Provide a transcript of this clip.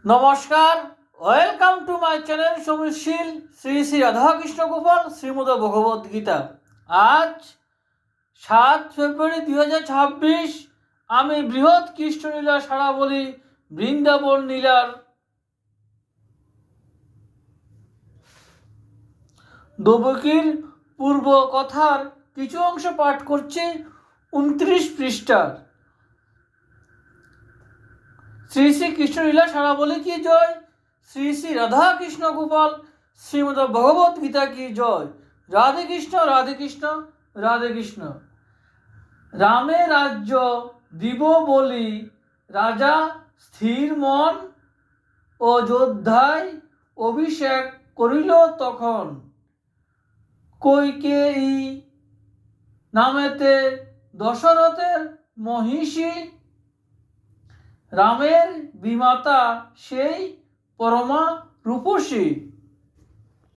নমস্কার, welcome to my channel সমীশীল শ্রী শ্রী রাধাকৃষ্ণ গোপাল শ্রীমদ ভগবদ গীতা। আজ 7 ফেব্রুয়ারি 2026। আমি বৃহৎ কৃষ্ণলীলা সারাবলি বৃন্দাবন লীলার দবকীর পূর্ব কথার কিছু অংশ পাঠ করছি 29 পৃষ্ঠার। শ্রী শ্রী কৃষ্ণলীলা সারাবলি কি জয়, শ্রী শ্রী রাধা কৃষ্ণ গোপাল শ্রীমদ ভগবত গীতা কি জয়। রাধে কৃষ্ণ রাধে কৃষ্ণ রাধে কৃষ্ণ। রামে রাজ্য দিব বলি রাজা স্থির মন, অযোধ্যায় অভিষেক করিল তখন। কৈকেয়ী নামেতে দশরথের মহিষী, রামের বিমাতা সেই পরমা রূপসী।